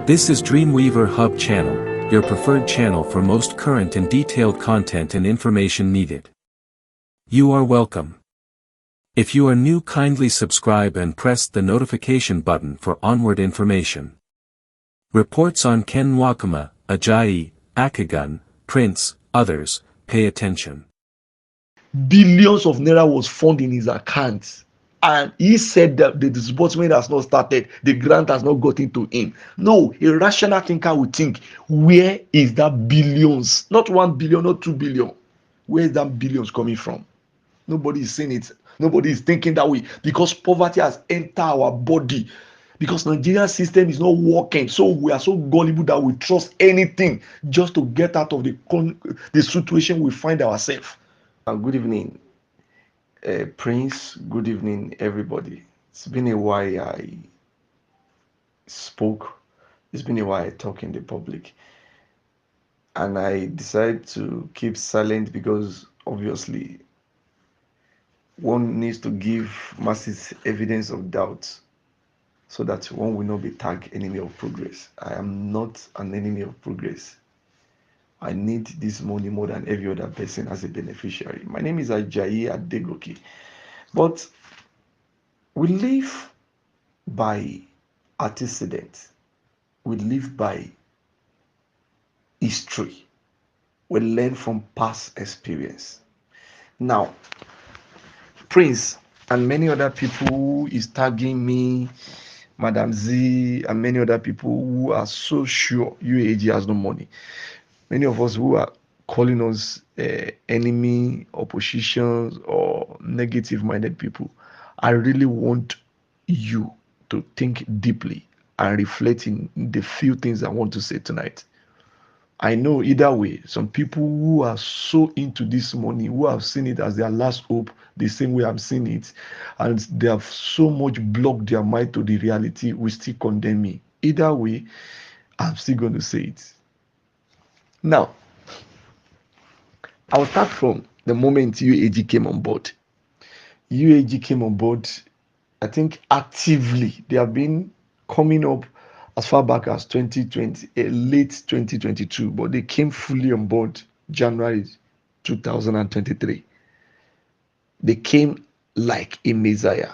This is Dreamweaver Hub channel, your preferred channel for most current and detailed content and information needed. You are welcome. If you are new, kindly subscribe and press the notification button for onward information. Reports on Ken Nwakama, Ajayi, Akogun, Prince, others, pay attention. Billions of naira was found in his account, and he said that the disbursement has not started, the grant has not gotten to him. No, a rational thinker would think, where is that billions? Not 1 billion, not 2 billion. Where is that billions coming from? Nobody is saying it. Nobody is thinking that way, because poverty has entered our body, because Nigerian system is not working. So we are so gullible that we trust anything just to get out of the situation we find ourselves. Good evening, Prince. Good evening, everybody. It's been a while I spoke. It's been a while I talk in the public. And I decided to keep silent because obviously one needs to give masses evidence of doubt so that one will not be tagged enemy of progress. I am not an enemy of progress. I need this money more than every other person as a beneficiary. My name is Ajayi Adegoke. But we live by antecedent. We live by history. We learn from past experience. Now, Prince and many other people who is tagging me, Madam Z, and many other people who are so sure UAAG has no money. Many of us who are calling us enemy, oppositions, or negative-minded people, I really want you to think deeply and reflect in the few things I want to say tonight. I know either way, some people who are so into this money, who have seen it as their last hope, the same way I'm seeing it, and they have so much blocked their mind to the reality, will still condemn me. Either way, I'm still going to say it. Now, I'll start from the moment UAAG came on board. UAAG came on board, I think actively. They have been coming up as far back as 2020, late 2022, but they came fully on board January 2023. They came like a messiah,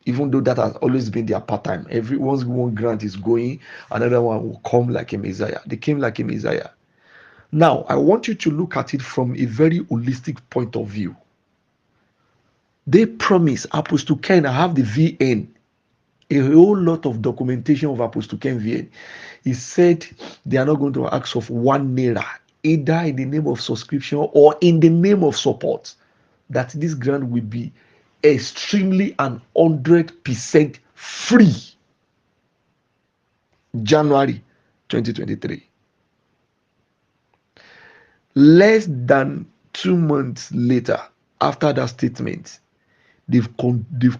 even though that has always been their part-time. Once one grant is going, another one will come like a messiah. They came like a messiah. Now, I want you to look at it from a very holistic point of view. They promise Apostle Ken, I have the VN, a whole lot of documentation of Apostle Ken VN. He said they are not going to ask of 1 naira, either in the name of subscription or in the name of support, that this grant will be extremely and 100% free. January 2023. Less than 2 months later, after that statement, they've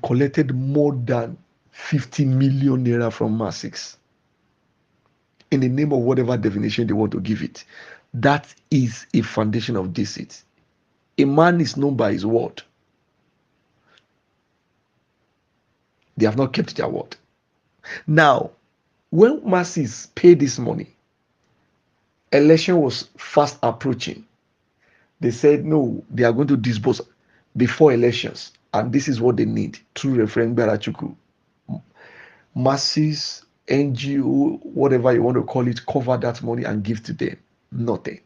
collected more than 50 million naira from masses in the name of whatever definition they want to give it. That is a foundation of deceit. A man is known by his word. They have not kept their word. Now, when masses pay this money, election was fast approaching. They said, no, they are going to disburse before elections. And this is what they need through Referendum Barachuku. Masses, NGO, whatever you want to call it, cover that money and give to them. Nothing.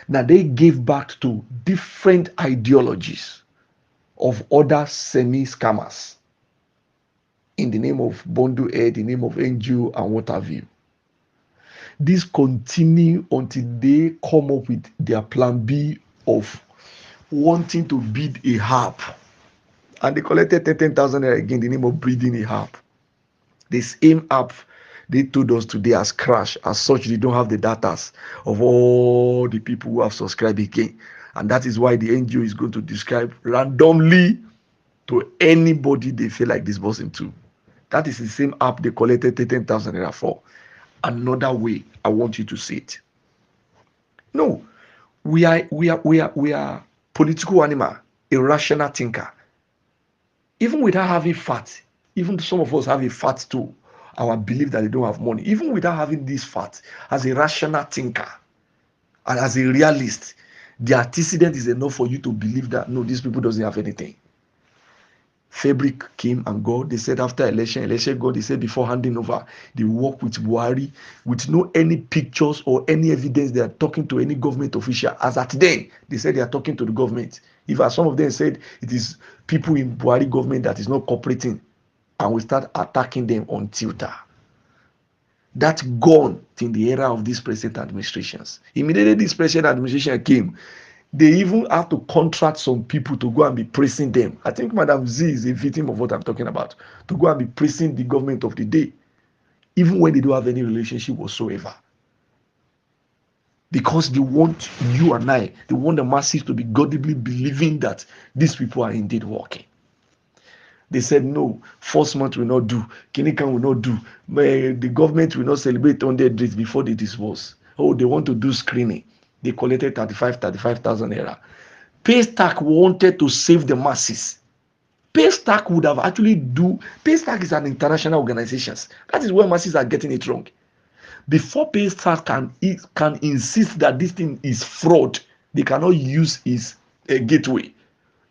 Now they gave back to different ideologies of other semi-scammers in the name of Bondo Aid, in the name of NGO and what have you. This continue until they come up with their plan B of wanting to build a hub. And they collected 10,000 again in the name of building a hub. The same app they told us today has crashed. As such, they don't have the data of all the people who have subscribed again. And that is why the NGO is going to describe randomly to anybody they feel like disbursing to. That is the same app they collected 10,000 for. Another way I want you to see it. No, we are political animal, a rational thinker. Even without having fat, even some of us have a fat too. our belief that they don't have money, even without having this fact, as a rational thinker and as a realist, the antecedent is enough for you to believe that no, these people doesn't have anything. Fabric came and go. They said after election go. They said before handing over, they work with Buhari with no any pictures or any evidence they are talking to any government official. As at then, they said they are talking to the government. If as some of them said it is people in Buhari government that is not cooperating, and we start attacking them on Twitter. That's gone in the era of these present administrations. Immediately this present administration came, they even have to contract some people to go and be praising them. I think Madam Z is a victim of what I'm talking about. To go and be praising the government of the day, even when they don't have any relationship whatsoever. Because they want you and I, they want the masses to be godly believing that these people are indeed working. They said no, first month will not do, Kinikan will not do, the government will not celebrate 100 days before they disburse. Oh, they want to do screening. They collected 35,000 naira. Paystack wanted to save the masses. Paystack would have actually Paystack is an international organization. That is where masses are getting it wrong. Before Paystack can insist that this thing is fraud, they cannot use its gateway.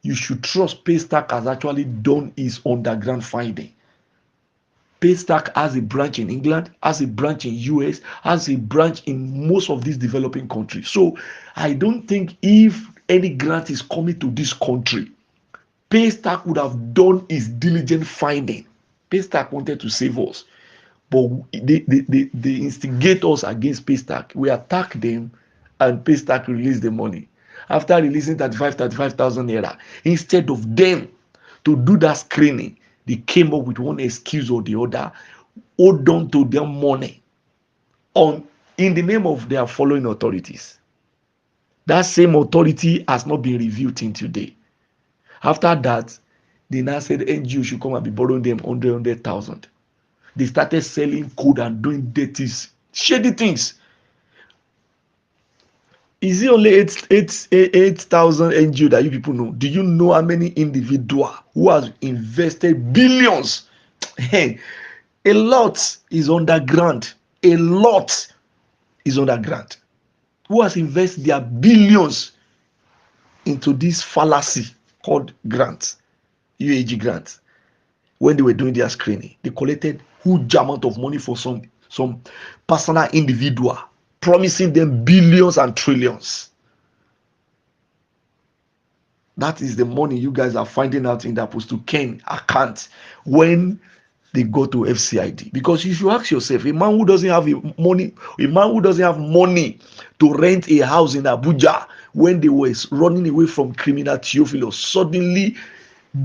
You should trust Paystack has actually done its underground finding. Paystack has a branch in England, has a branch in US, has a branch in most of these developing countries. So I don't think if any grant is coming to this country, Paystack would have done its diligent finding. Paystack wanted to save us, but they instigate us against Paystack. We attack them, and Paystack release the money. After releasing 35,000 naira, instead of them to do that screening, they came up with one excuse or the other, hold on to their money in the name of their following authorities. That same authority has not been reviewed till today. After that, they now said NGO should come and be borrowing them 100,000. They started selling code and doing dirty, shady things. Is it only 8,000 NGO that you people know? Do you know how many individuals who has invested billions? Hey, a lot is under grant. A lot is under grant. Who has invested their billions into this fallacy called grants, UAAG grants? When they were doing their screening, they collected huge amount of money for some personal individual, promising them billions and trillions. That is the money you guys are finding out in the Apostle Ken account when they go to FCID. Because you should ask yourself, a man who doesn't have money to rent a house in Abuja when they were running away from criminal Theophilus, suddenly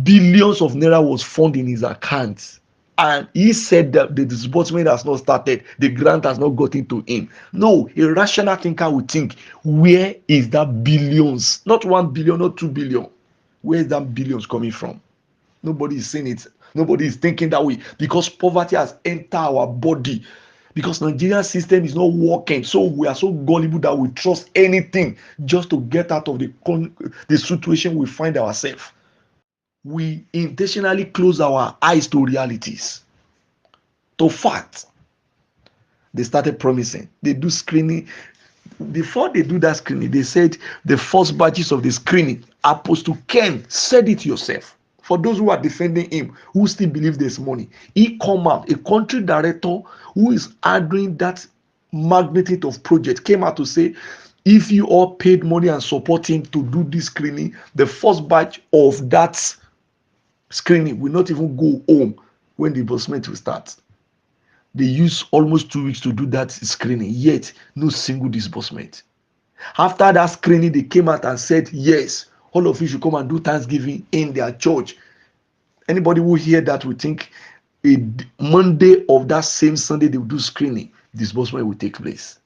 billions of naira was found in his account. And he said that the disbursement has not started, the grant has not gotten to him. No, a rational thinker would think, where is that billions? Not 1 billion, not 2 billion. Where is that billions coming from? Nobody is saying it. Nobody is thinking that way, because poverty has entered our body. Because Nigerian system is not working, so we are so gullible that we trust anything just to get out of the situation we find ourselves. We intentionally close our eyes to realities, to facts. They started promising. They do screening. Before they do that screening, they said the first batches of the screening, Apostle Ken said it yourself. For those who are defending him, who still believe there's money, he come out, a country director who is handling that magnitude of project came out to say, if you all paid money and support him to do this screening, the first batch of that screening will not even go home when the disbursement will start. They use almost 2 weeks to do that screening, yet no single disbursement. After that screening, they came out and said, yes, all of you should come and do Thanksgiving in their church. Anybody who hear that will think a Monday of that same Sunday they will do screening, disbursement will take place.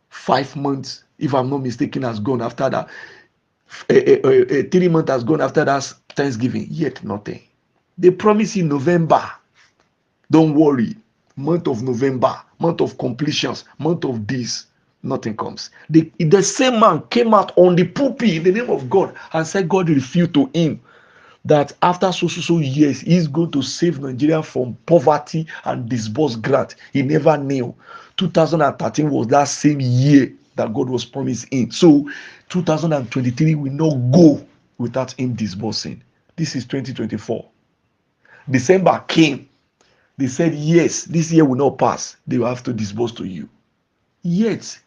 5 months, if I'm not mistaken, has gone after that. 3 months has gone after that Thanksgiving, yet nothing. They promise in November, don't worry, month of November, month of completions, month of this, nothing comes. The same man came out on the pulpit in the name of God and said God refused to him. that after so years, he's going to save Nigeria from poverty and disburse grant. He never knew. 2013 was that same year that God was promised in. So 2023 will not go without him disbursing. This is 2024. December came. They said, yes, this year will not pass. They will have to disburse to you. Yet,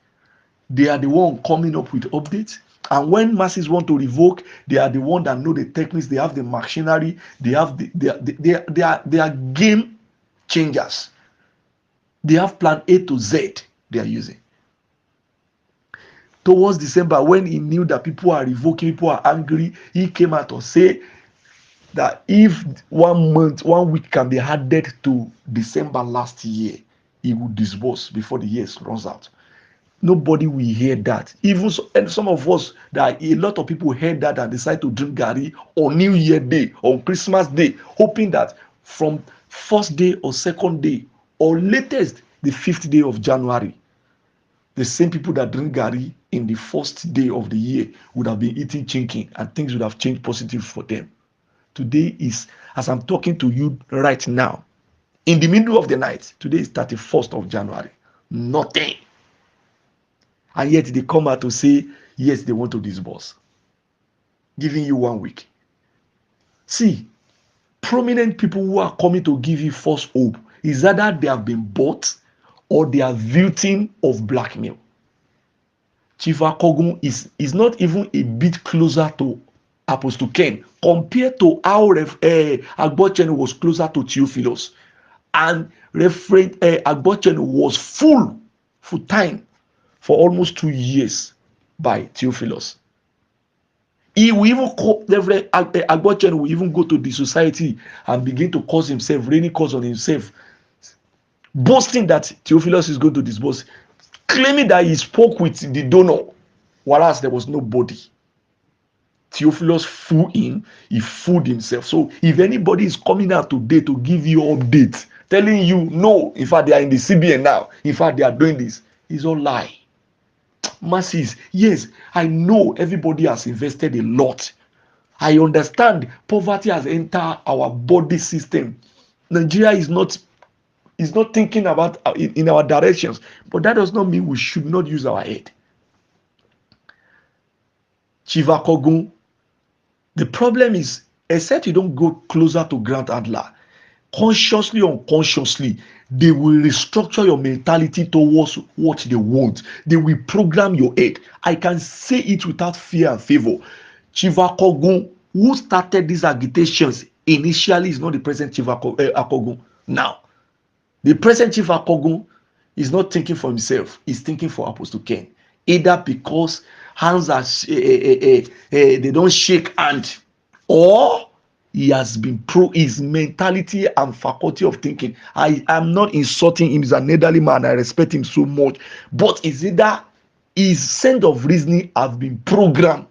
they are the one coming up with updates. And when masses want to revoke, they are the one that know the techniques. They have the machinery. They have they are game changers. They have plan A to Z they are using. Towards December, when he knew that people are revoking, people are angry, he came out to say that if 1 week can be added to December last year, he would disburse before the year runs out. Nobody will hear that. Even so, and some of us, that a lot of people heard that and decide to drink Gary on New Year Day, on Christmas Day, hoping that from first day or second day, or latest the 5th day of January, the same people that drink Gary in the first day of the year would have been eating chinking and things would have changed positive for them. Today is, as I'm talking to you right now, in the middle of the night, today is 31st of January. Nothing. And yet they come out to say, yes, they want to disburse. Giving you 1 week. See, prominent people who are coming to give you false hope is either they have been bought or they are victim of blackmail. Chief Akogun is not even a bit closer to Apostle Ken compared to how Agbochen was closer to Theophilus. And Reverend Agbochen was full time for almost 2 years by Theophilus. He will even Agbochen will even go to the society and begin to cause himself, raining cause on himself, boasting that Theophilus is going to disburse, claiming that he spoke with the donor, whereas there was nobody. Theophilus fooled him, he fooled himself. So if anybody is coming out today to give you updates, telling you, no, in fact, they are in the CBN now, in fact, they are doing this, it's all lie. Masses, yes, I know everybody has invested a lot. I understand poverty has entered our body system. Nigeria is not thinking about in our directions, but that does not mean we should not use our head. Chief Akogun, the problem is, except you don't go closer to Grant Adler, consciously or unconsciously, they will restructure your mentality towards what they want. They will program your head. I can say it without fear and favor. Chief Akogun, who started these agitations initially, is not the present Chief Akogun now. The present Chief Akogun is not thinking for himself. He's thinking for Apostle Ken. Either because hands are they don't shake hand, or he has been his mentality and faculty of thinking. I am not insulting him. He's an elderly man. I respect him so much. But is either his sense of reasoning have been programmed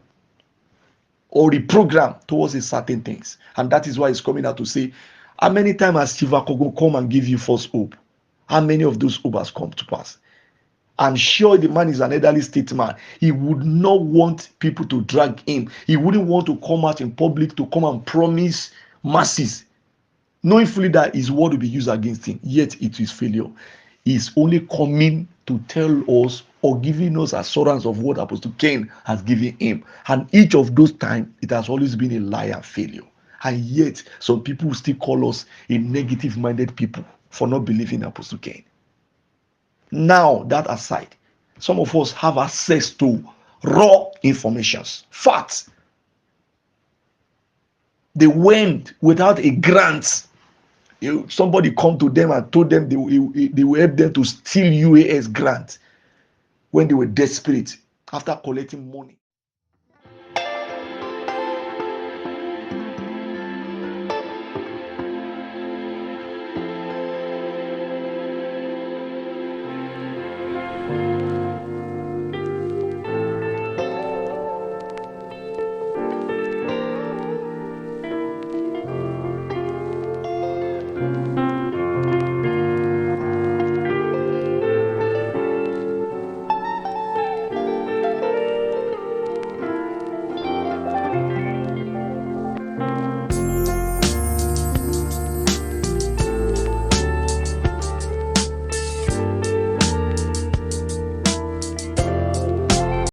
or reprogrammed towards a certain things. And that is why he's coming out to say, how many times has Chief Akogun come and give you false hope? How many of those hope has come to pass? I'm sure the man is an elderly statesman. He would not want people to drag him. He wouldn't want to come out in public to come and promise masses, knowing fully that his word will be used against him. Yet it is failure. He's only coming to tell us or giving us assurance of what Apostle Ken has given him. And each of those times, it has always been a lie and failure. And yet, some people still call us a negative-minded people for not believing Apostle Ken. Now, that aside, some of us have access to raw informations, facts. They went without a grant. Somebody come to them and told them they will help them to steal UAAG grant when they were desperate after collecting money.